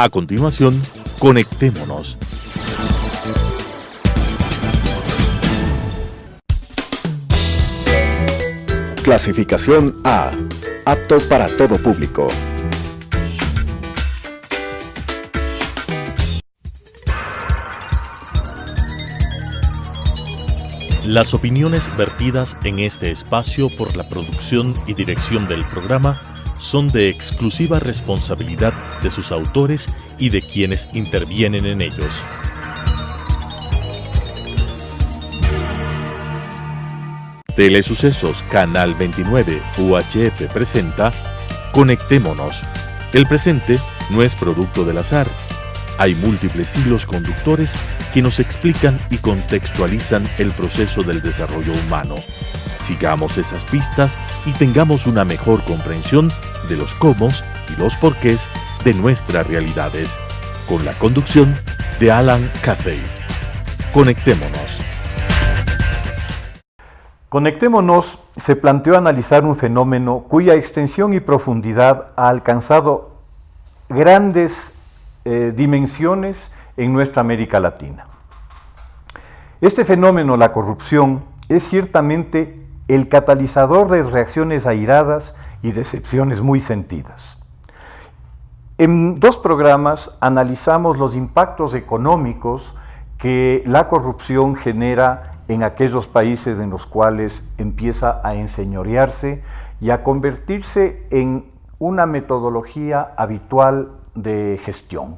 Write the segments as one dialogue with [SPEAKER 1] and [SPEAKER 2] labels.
[SPEAKER 1] A continuación, conectémonos.
[SPEAKER 2] Clasificación A. Apto para todo público.
[SPEAKER 1] Las opiniones vertidas en este espacio por la producción y dirección del programa son de exclusiva responsabilidad de sus autores y de quienes intervienen en ellos. Telesucesos Canal 29 UHF presenta Conectémonos. El presente no es producto del azar. Hay múltiples hilos conductores que nos explican y contextualizan el proceso del desarrollo humano. Sigamos esas pistas y tengamos una mejor comprensión de los cómo y los porqués de nuestras realidades. Con la conducción de Alan Cathay. Conectémonos.
[SPEAKER 3] Conectémonos se planteó analizar un fenómeno cuya extensión y profundidad ha alcanzado grandes dimensiones en nuestra América Latina. Este fenómeno, la corrupción, es ciertamente el catalizador de reacciones airadas y decepciones muy sentidas. En 2 programas analizamos los impactos económicos que la corrupción genera en aquellos países en los cuales empieza a enseñorearse y a convertirse en una metodología habitual de gestión.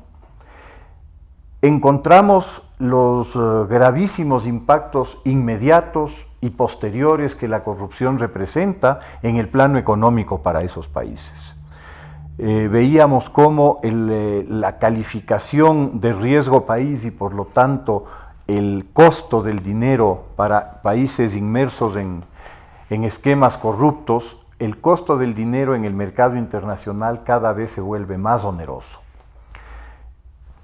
[SPEAKER 3] Encontramos los gravísimos impactos inmediatos y posteriores que la corrupción representa en el plano económico para esos países. Veíamos cómo la calificación de riesgo país y por lo tanto el costo del dinero para países inmersos en esquemas corruptos, el costo del dinero en el mercado internacional cada vez se vuelve más oneroso.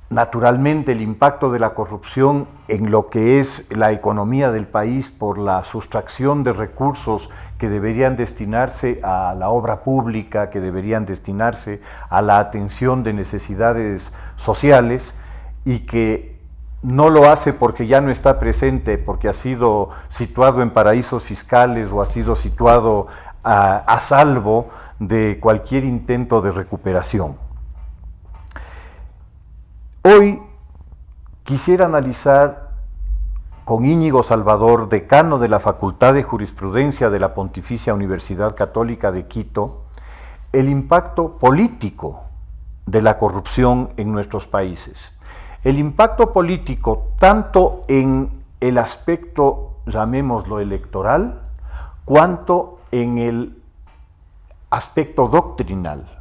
[SPEAKER 3] Naturalmente, el impacto de la corrupción en lo que es la economía del país por la sustracción de recursos que deberían destinarse a la obra pública, que deberían destinarse a la atención de necesidades sociales y que no lo hace porque ya no está presente, porque ha sido situado en paraísos fiscales o ha sido situado a salvo de cualquier intento de recuperación. Hoy quisiera analizar con Íñigo Salvador, decano de la Facultad de Jurisprudencia de la Pontificia Universidad Católica de Quito, el impacto político de la corrupción en nuestros países. El impacto político tanto en el aspecto, llamémoslo electoral, cuanto en el aspecto doctrinal.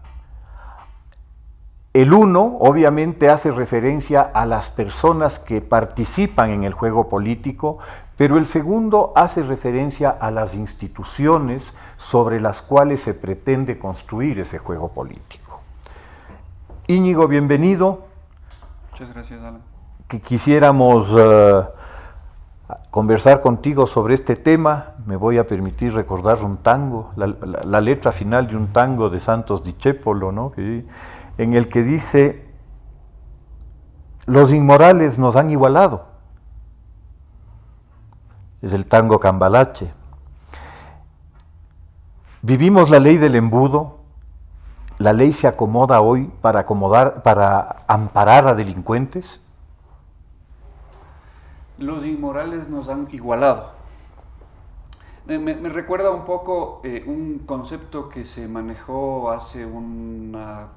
[SPEAKER 3] El uno, obviamente, hace referencia a las personas que participan en el juego político, pero el segundo hace referencia a las instituciones sobre las cuales se pretende construir ese juego político. Íñigo, bienvenido.
[SPEAKER 4] Muchas gracias, Alan.
[SPEAKER 3] Que quisiéramos conversar contigo sobre este tema. Me voy a permitir recordar un tango, la letra final de un tango de Santos Discépolo, ¿no? En el que dice: los inmorales nos han igualado. Es el tango Cambalache. Vivimos la ley del embudo. La ley se acomoda hoy para amparar a delincuentes.
[SPEAKER 4] Los inmorales nos han igualado. Me recuerda un poco un concepto que se manejó hace una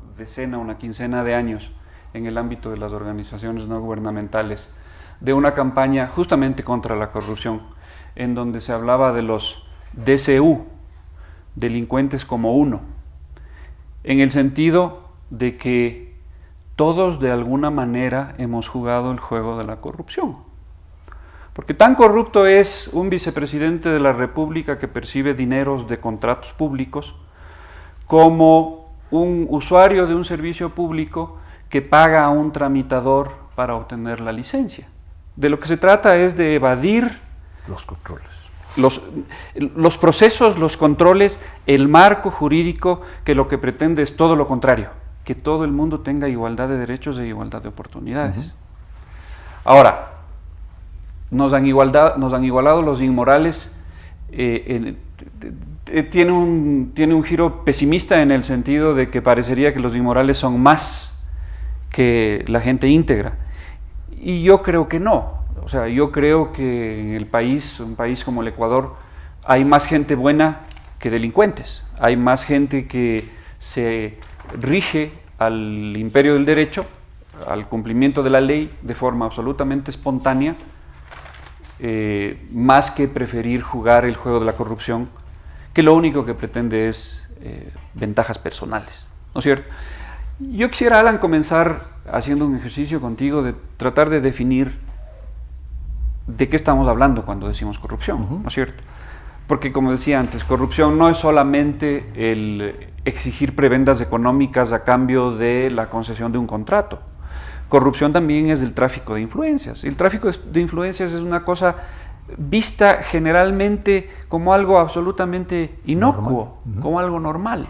[SPEAKER 4] quincena de años en el ámbito de las organizaciones no gubernamentales, de una campaña justamente contra la corrupción, en donde se hablaba de los DCU, delincuentes como uno, en el sentido de que todos de alguna manera hemos jugado el juego de la corrupción. Porque tan corrupto es un vicepresidente de la República que percibe dineros de contratos públicos, como un usuario de un servicio público que paga a un tramitador para obtener la licencia. De lo que se trata es de evadir
[SPEAKER 3] los controles,
[SPEAKER 4] los procesos, los controles, el marco jurídico, que lo que pretende es todo lo contrario, que todo el mundo tenga igualdad de derechos e igualdad de oportunidades. Ahora, nos han igualado los inmorales. Tiene un giro pesimista en el sentido de que parecería que los inmorales son más que la gente íntegra. Y yo creo que no. O sea, yo creo que en un país como el Ecuador, hay más gente buena que delincuentes. Hay más gente que se rige al imperio del derecho, al cumplimiento de la ley de forma absolutamente espontánea, más que preferir jugar el juego de la corrupción, que lo único que pretende es ventajas personales, ¿no es cierto? Yo quisiera, Alan, comenzar haciendo un ejercicio contigo de tratar de definir de qué estamos hablando cuando decimos corrupción, ¿no es cierto? Porque, como decía antes, corrupción no es solamente el exigir prebendas económicas a cambio de la concesión de un contrato. Corrupción también es el tráfico de influencias. El tráfico de influencias es una cosa vista generalmente como algo absolutamente inocuo, como algo normal.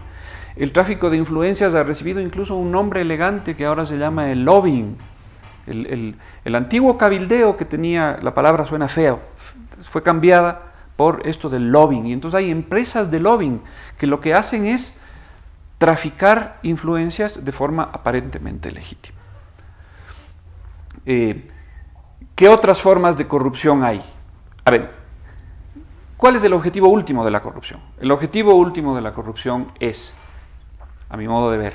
[SPEAKER 4] El tráfico de influencias ha recibido incluso un nombre elegante que ahora se llama el lobbying. El antiguo cabildeo que tenía, la palabra suena feo, fue cambiada por esto del lobbying. Y entonces hay empresas de lobbying que lo que hacen es traficar influencias de forma aparentemente legítima. ¿Qué otras formas de corrupción hay? A ver, ¿cuál es el objetivo último de la corrupción? El objetivo último de la corrupción es, a mi modo de ver,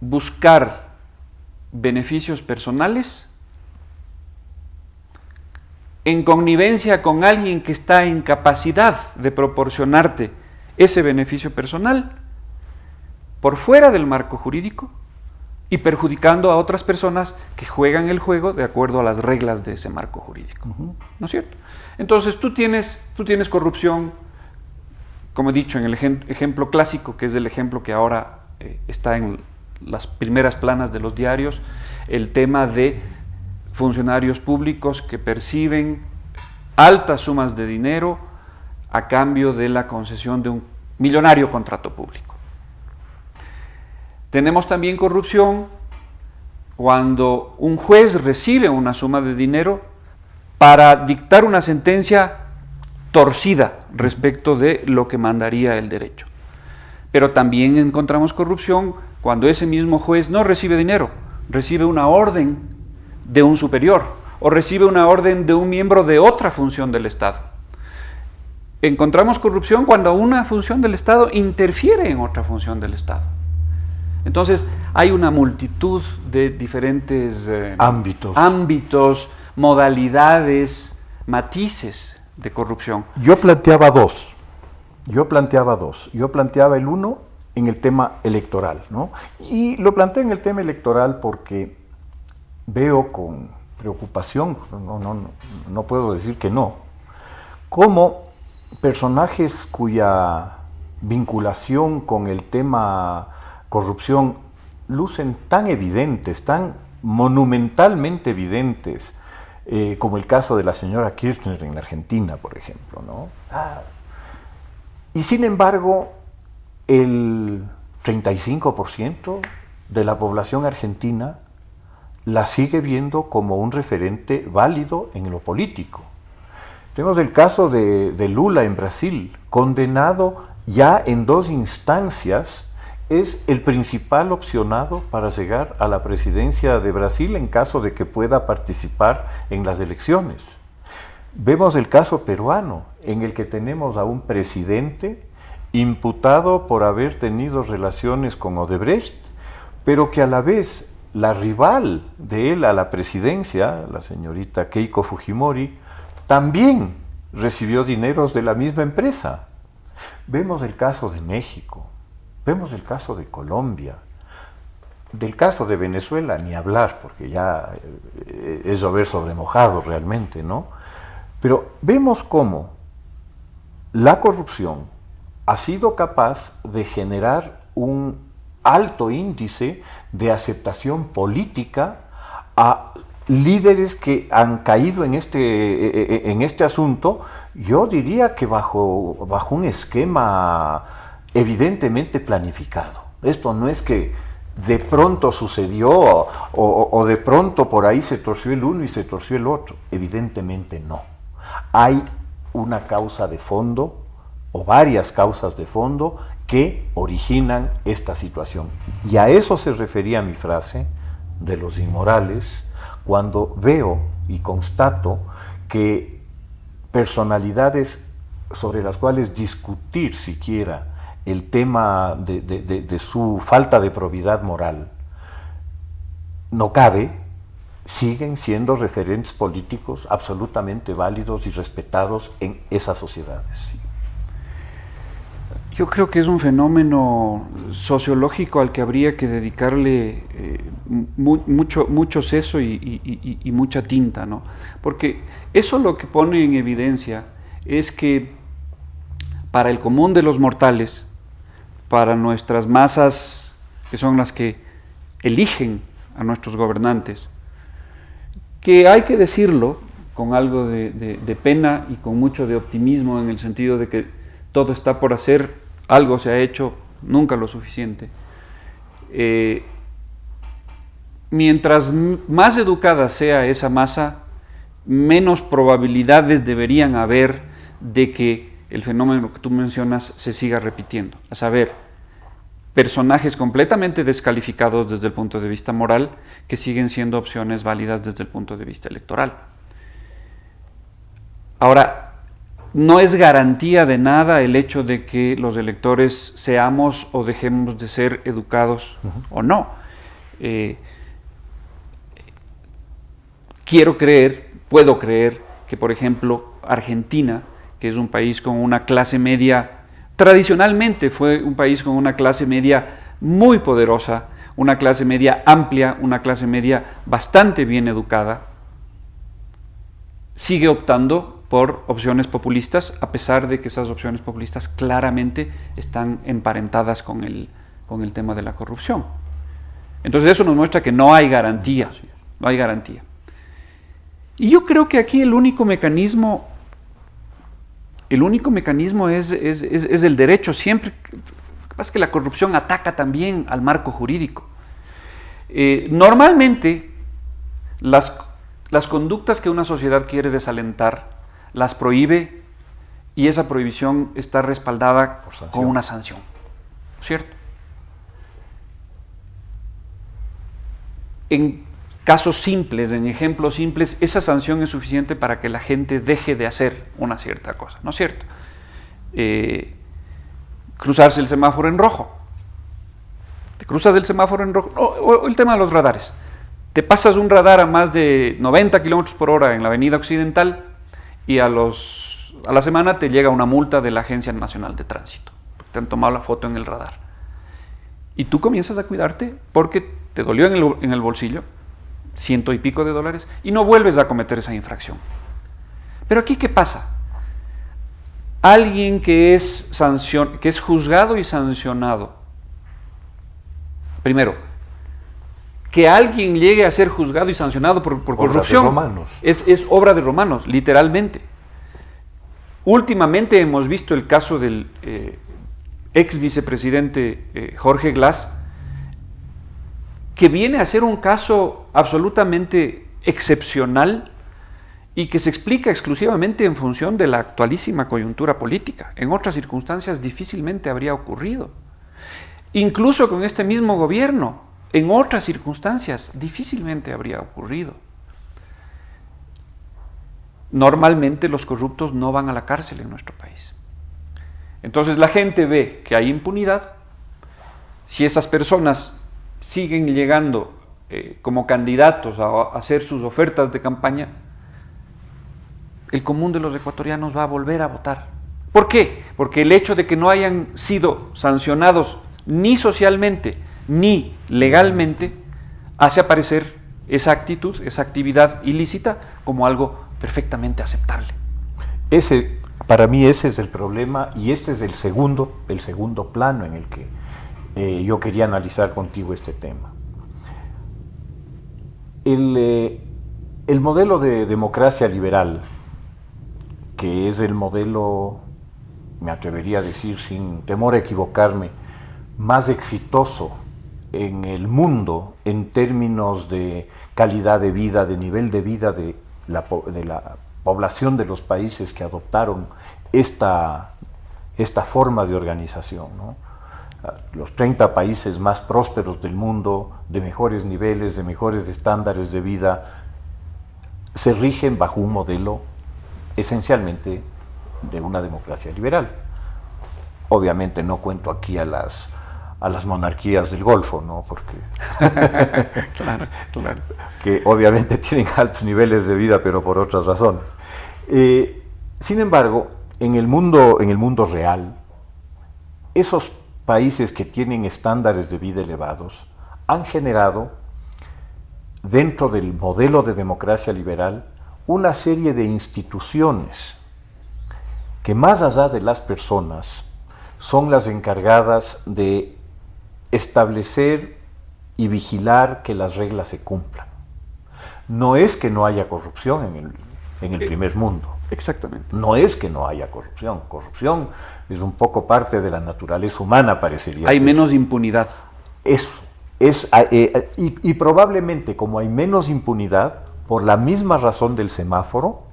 [SPEAKER 4] buscar beneficios personales en connivencia con alguien que está en capacidad de proporcionarte ese beneficio personal por fuera del marco jurídico y perjudicando a otras personas que juegan el juego de acuerdo a las reglas de ese marco jurídico. ¿No es cierto? Entonces tú tienes corrupción, como he dicho, en el ejemplo clásico, que es el ejemplo que ahora está en las primeras planas de los diarios, el tema de funcionarios públicos que perciben altas sumas de dinero a cambio de la concesión de un millonario contrato público. Tenemos también corrupción cuando un juez recibe una suma de dinero para dictar una sentencia torcida respecto de lo que mandaría el derecho. Pero también encontramos corrupción cuando ese mismo juez no recibe dinero, recibe una orden de un superior o recibe una orden de un miembro de otra función del Estado. Encontramos corrupción cuando una función del Estado interfiere en otra función del Estado. Entonces, hay una multitud de diferentes ámbitos, modalidades, matices de corrupción.
[SPEAKER 3] Yo planteaba dos. Yo planteaba el uno en el tema electoral, ¿no? Y lo planteé en el tema electoral porque veo con preocupación, no puedo decir que no, cómo personajes cuya vinculación con el tema corrupción lucen tan evidentes, tan monumentalmente evidentes, como el caso de la señora Kirchner en la Argentina, por ejemplo, ¿no? Y sin embargo, el 35% de la población argentina la sigue viendo como un referente válido en lo político. Tenemos el caso de Lula en Brasil, condenado ya en 2 instancias, es el principal opcionado para llegar a la presidencia de Brasil en caso de que pueda participar en las elecciones. Vemos el caso peruano, en el que tenemos a un presidente imputado por haber tenido relaciones con Odebrecht, pero que a la vez la rival de él a la presidencia, la señorita Keiko Fujimori, también recibió dineros de la misma empresa. Vemos el caso de México, vemos el caso de Colombia, del caso de Venezuela ni hablar, porque ya es llover sobre mojado realmente, ¿no? Pero vemos cómo la corrupción ha sido capaz de generar un alto índice de aceptación política a líderes que han caído en este asunto, yo diría que bajo un esquema evidentemente planificado. Esto no es que de pronto sucedió o de pronto por ahí se torció el uno y se torció el otro. Evidentemente no. Hay una causa de fondo o varias causas de fondo que originan esta situación. Y a eso se refería mi frase de los inmorales, cuando veo y constato que personalidades sobre las cuales discutir siquiera el tema de su falta de probidad moral no cabe, siguen siendo referentes políticos absolutamente válidos y respetados en esas sociedades.
[SPEAKER 4] Yo creo que es un fenómeno sociológico al que habría que dedicarle mucho seso y mucha tinta, ¿no? Porque eso lo que pone en evidencia es que para el común de los mortales, para nuestras masas, que son las que eligen a nuestros gobernantes, que hay que decirlo con algo de pena y con mucho de optimismo, en el sentido de que todo está por hacer, algo se ha hecho, nunca lo suficiente. Mientras más educada sea esa masa, menos probabilidades deberían haber de que el fenómeno que tú mencionas se siga repitiendo. A saber, personajes completamente descalificados desde el punto de vista moral, que siguen siendo opciones válidas desde el punto de vista electoral. Ahora, no es garantía de nada el hecho de que los electores seamos o dejemos de ser educados o no. Puedo creer que, por ejemplo, Argentina, que es un país con una clase media, tradicionalmente fue un país con una clase media muy poderosa, una clase media amplia, una clase media bastante bien educada, sigue optando por opciones populistas, a pesar de que esas opciones populistas claramente están emparentadas con el tema de la corrupción. Entonces eso nos muestra que no hay garantía, no hay garantía. Y yo creo que aquí el único mecanismo es el derecho, siempre. Lo que pasa es que la corrupción ataca también al marco jurídico. Normalmente, las conductas que una sociedad quiere desalentar, las prohíbe, y esa prohibición está respaldada con una sanción, ¿cierto? En casos simples, en ejemplos simples, esa sanción es suficiente para que la gente deje de hacer una cierta cosa, ¿no es cierto? Cruzarse el semáforo en rojo. Te cruzas el semáforo en rojo, o el tema de los radares. Te pasas un radar a más de 90 kilómetros por hora en la avenida Occidental y a la semana te llega una multa de la Agencia Nacional de Tránsito. Te han tomado la foto en el radar. Y tú comienzas a cuidarte porque te dolió en el bolsillo, $100 y pico, y no vuelves a cometer esa infracción. Pero aquí, ¿qué pasa? Alguien que es juzgado y sancionado. Primero, que alguien llegue a ser juzgado y sancionado por corrupción es obra de romanos, literalmente. Últimamente hemos visto el caso del ex vicepresidente Jorge Glass, que viene a ser un caso absolutamente excepcional y que se explica exclusivamente en función de la actualísima coyuntura política. En otras circunstancias difícilmente habría ocurrido. Incluso con este mismo gobierno, en otras circunstancias difícilmente habría ocurrido. Normalmente los corruptos no van a la cárcel en nuestro país. Entonces la gente ve que hay impunidad. Si esas personas siguen llegando como candidatos a hacer sus ofertas de campaña, el común de los ecuatorianos va a volver a votar. ¿Por qué? Porque el hecho de que no hayan sido sancionados ni socialmente ni legalmente hace aparecer esa actitud, esa actividad ilícita como algo perfectamente aceptable.
[SPEAKER 3] Para mí ese es el problema, y este es el segundo plano en el que yo quería analizar contigo este tema. El modelo de democracia liberal, que es el modelo, me atrevería a decir sin temor a equivocarme, más exitoso en el mundo en términos de calidad de vida, de nivel de vida de la población de los países que adoptaron esta forma de organización, ¿no? Los 30 países más prósperos del mundo, de mejores niveles, de mejores estándares de vida, se rigen bajo un modelo esencialmente de una democracia liberal. Obviamente no cuento aquí a las monarquías del Golfo, ¿no? Porque
[SPEAKER 4] Claro.
[SPEAKER 3] que obviamente tienen altos niveles de vida, pero por otras razones. Sin embargo, en el mundo real, esos países que tienen estándares de vida elevados han generado, dentro del modelo de democracia liberal, una serie de instituciones que, más allá de las personas, son las encargadas de establecer y vigilar que las reglas se cumplan. No es que no haya corrupción en el primer mundo.
[SPEAKER 4] Exactamente.
[SPEAKER 3] No es que no haya corrupción. Corrupción es un poco parte de la naturaleza humana, parecería
[SPEAKER 4] Hay
[SPEAKER 3] ser.
[SPEAKER 4] menos impunidad.
[SPEAKER 3] Eso. Y probablemente, como hay menos impunidad, por la misma razón del semáforo,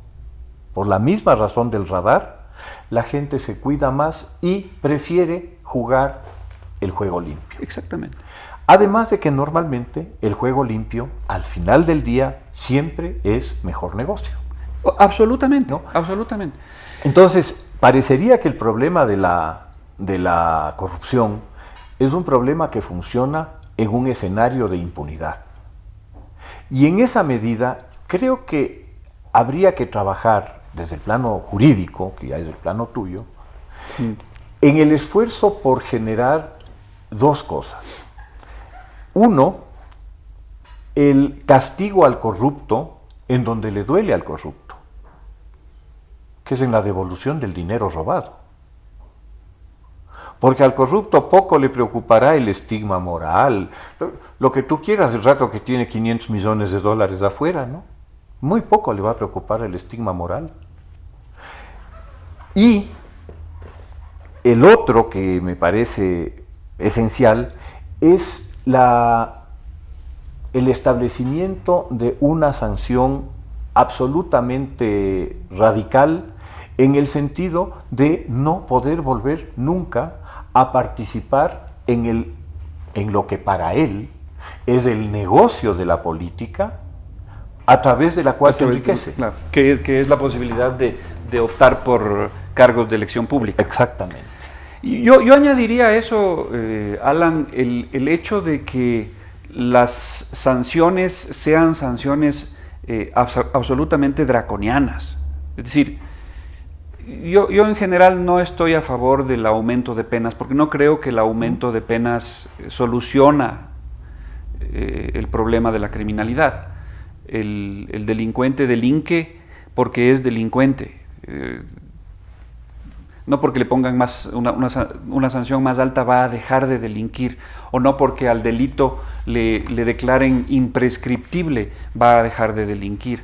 [SPEAKER 3] por la misma razón del radar, la gente se cuida más y prefiere jugar el juego limpio.
[SPEAKER 4] Exactamente.
[SPEAKER 3] Además de que normalmente el juego limpio, al final del día, siempre es mejor negocio.
[SPEAKER 4] Absolutamente,
[SPEAKER 3] ¿No?
[SPEAKER 4] absolutamente.
[SPEAKER 3] Entonces, parecería que el problema de la corrupción es un problema que funciona en un escenario de impunidad. Y en esa medida, creo que habría que trabajar desde el plano jurídico, que ya es el plano tuyo, en el esfuerzo por generar dos cosas. Uno, el castigo al corrupto en donde le duele al corrupto, que es en la devolución del dinero robado. Porque al corrupto poco le preocupará el estigma moral, lo que tú quieras el rato que tiene 500 millones de dólares afuera, ¿no? Muy poco le va a preocupar el estigma moral. Y el otro que me parece esencial es el establecimiento de una sanción absolutamente radical en el sentido de no poder volver nunca a participar en lo que para él es el negocio de la política a través de la cual se enriquece.
[SPEAKER 4] Claro, que es la posibilidad de optar por cargos de elección pública.
[SPEAKER 3] Exactamente.
[SPEAKER 4] Y yo añadiría a eso, Alan, el hecho de que las sanciones sean sanciones absolutamente draconianas. Es decir, yo en general no estoy a favor del aumento de penas, porque no creo que el aumento de penas soluciona el problema de la criminalidad. El delincuente delinque porque es delincuente. No porque le pongan una sanción más alta va a dejar de delinquir, o no porque al delito le declaren imprescriptible va a dejar de delinquir.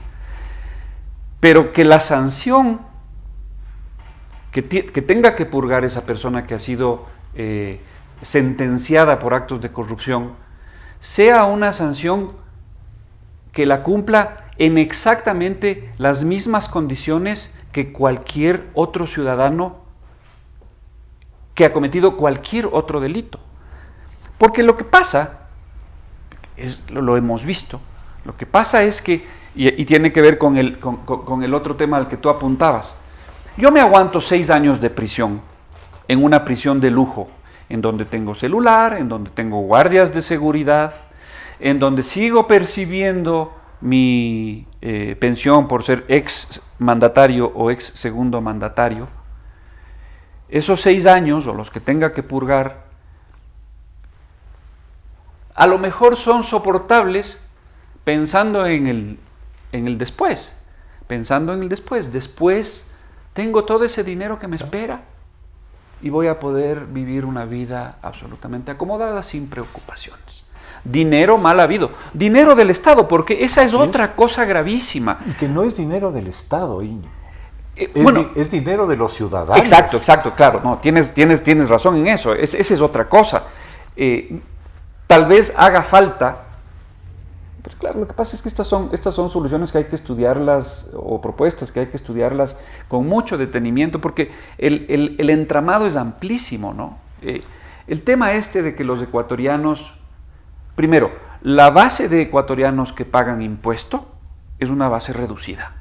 [SPEAKER 4] Pero que la sanción que tenga que purgar esa persona que ha sido sentenciada por actos de corrupción sea una sanción que la cumpla en exactamente las mismas condiciones que cualquier otro ciudadano que ha cometido cualquier otro delito. Porque lo que pasa, lo hemos visto, lo que pasa es que, y tiene que ver con el otro tema al que tú apuntabas, yo me aguanto 6 años de prisión, en una prisión de lujo, en donde tengo celular, en donde tengo guardias de seguridad, en donde sigo percibiendo mi pensión por ser ex mandatario o ex segundo mandatario. Esos 6 años, o los que tenga que purgar, a lo mejor son soportables pensando en el después. Pensando en el después. Después tengo todo ese dinero que me espera y voy a poder vivir una vida absolutamente acomodada, sin preocupaciones. Dinero mal habido. Dinero del Estado, porque esa es otra cosa gravísima.
[SPEAKER 3] Y que no es dinero del Estado, Íñigo. Es dinero de los ciudadanos.
[SPEAKER 4] Exacto, claro. No, tienes razón en eso. Esa es otra cosa. tal vez haga falta. Pero claro, lo que pasa es que estas son soluciones que hay que estudiarlas, o propuestas que hay que estudiarlas con mucho detenimiento, porque el entramado es amplísimo, ¿no? El tema de que los ecuatorianos, primero, la base de ecuatorianos que pagan impuesto es una base reducida,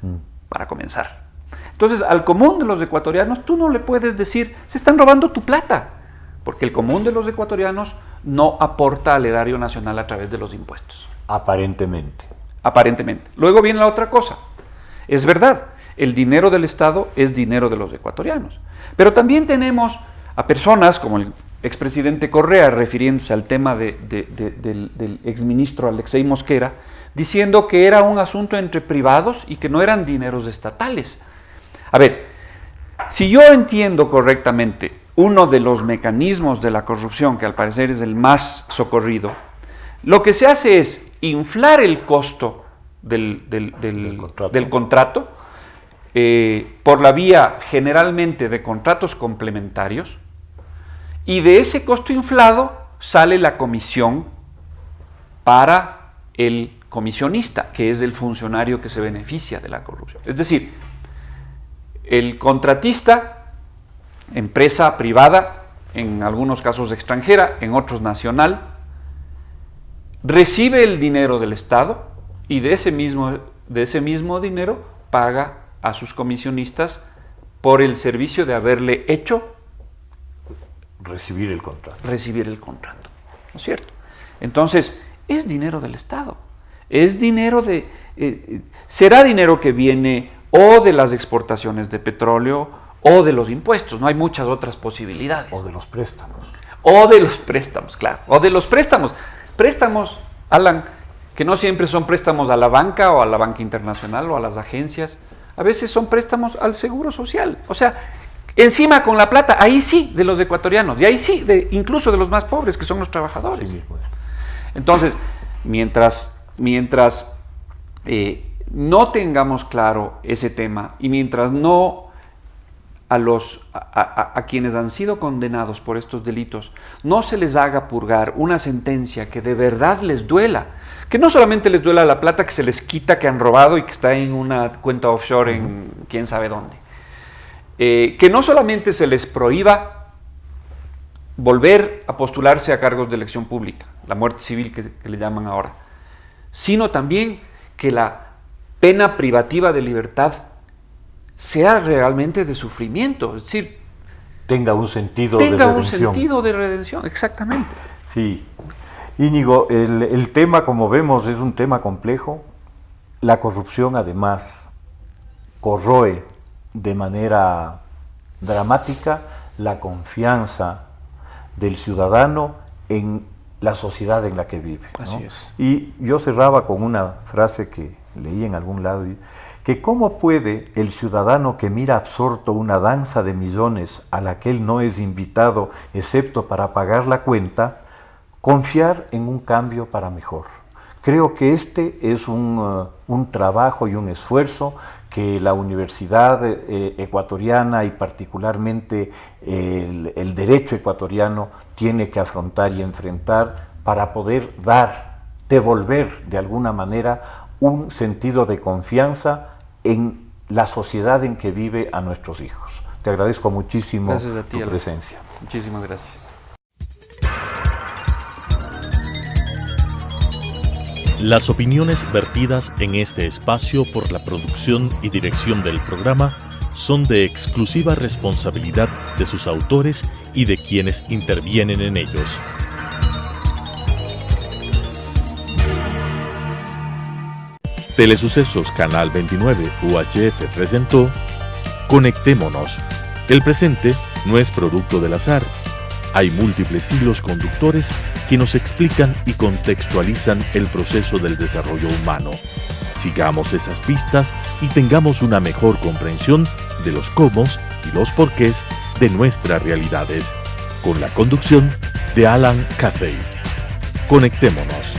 [SPEAKER 4] para comenzar. Entonces, al común de los ecuatorianos, tú no le puedes decir, se están robando tu plata, porque el común de los ecuatorianos no aporta al erario nacional a través de los impuestos.
[SPEAKER 3] Aparentemente.
[SPEAKER 4] Aparentemente. Luego viene la otra cosa. Es verdad, el dinero del Estado es dinero de los ecuatorianos. Pero también tenemos a personas como el expresidente Correa, refiriéndose al tema del exministro Alexei Mosquera, diciendo que era un asunto entre privados y que no eran dineros estatales. A ver, si yo entiendo correctamente uno de los mecanismos de la corrupción, que al parecer es el más socorrido, lo que se hace es inflar el costo del contrato por la vía generalmente de contratos complementarios, y de ese costo inflado sale la comisión para el comisionista, que es el funcionario que se beneficia de la corrupción. Es decir, el contratista, empresa privada, en algunos casos extranjera, en otros nacional, recibe el dinero del Estado y de ese mismo dinero paga a sus comisionistas por el servicio de haberle hecho
[SPEAKER 3] recibir el contrato.
[SPEAKER 4] ¿No es cierto? Entonces, es dinero del Estado. Es dinero será dinero que viene o de las exportaciones de petróleo o de los impuestos. No hay muchas otras posibilidades.
[SPEAKER 3] O de los préstamos.
[SPEAKER 4] O de los préstamos, claro. O de los préstamos. Préstamos, Alan, que no siempre son préstamos a la banca o a la banca internacional o a las agencias. A veces son préstamos al Seguro Social. O sea, encima con la plata, ahí sí, de los ecuatorianos. Y ahí sí, incluso de los más pobres, que son los trabajadores.
[SPEAKER 3] Sí, pues.
[SPEAKER 4] Entonces, mientras no tengamos claro ese tema y mientras no a quienes han sido condenados por estos delitos no se les haga purgar una sentencia que de verdad les duela, que no solamente les duela la plata que se les quita, que han robado y que está en una cuenta offshore en quién sabe dónde, que no solamente se les prohíba volver a postularse a cargos de elección pública, la muerte civil que le llaman ahora, sino también que la pena privativa de libertad sea realmente de sufrimiento, es decir,
[SPEAKER 3] tenga un sentido de redención.
[SPEAKER 4] Tenga un sentido de redención, exactamente.
[SPEAKER 3] Sí. Íñigo, el tema, como vemos, es un tema complejo. La corrupción, además, corroe de manera dramática la confianza del ciudadano en la sociedad en la que vive, ¿no?
[SPEAKER 4] Así es.
[SPEAKER 3] Y yo cerraba con una frase que leí en algún lado, que cómo puede el ciudadano que mira absorto una danza de millones a la que él no es invitado excepto para pagar la cuenta, confiar en un cambio para mejor. Creo que este es un trabajo y un esfuerzo que la Universidad Ecuatoriana y particularmente el derecho ecuatoriano tiene que afrontar y enfrentar para poder devolver de alguna manera un sentido de confianza en la sociedad en que vive a nuestros hijos. Te agradezco muchísimo tu presencia.
[SPEAKER 4] Muchísimas gracias.
[SPEAKER 1] Las opiniones vertidas en este espacio por la producción y dirección del programa son de exclusiva responsabilidad de sus autores y de quienes intervienen en ellos. Telesucesos Canal 29 UHF presentó Conectémonos. El presente no es producto del azar. Hay múltiples hilos conductores que nos explican y contextualizan el proceso del desarrollo humano. Sigamos esas pistas y tengamos una mejor comprensión de los cómo y los porqués de nuestras realidades. Con la conducción de Alan Caffey. Conectémonos.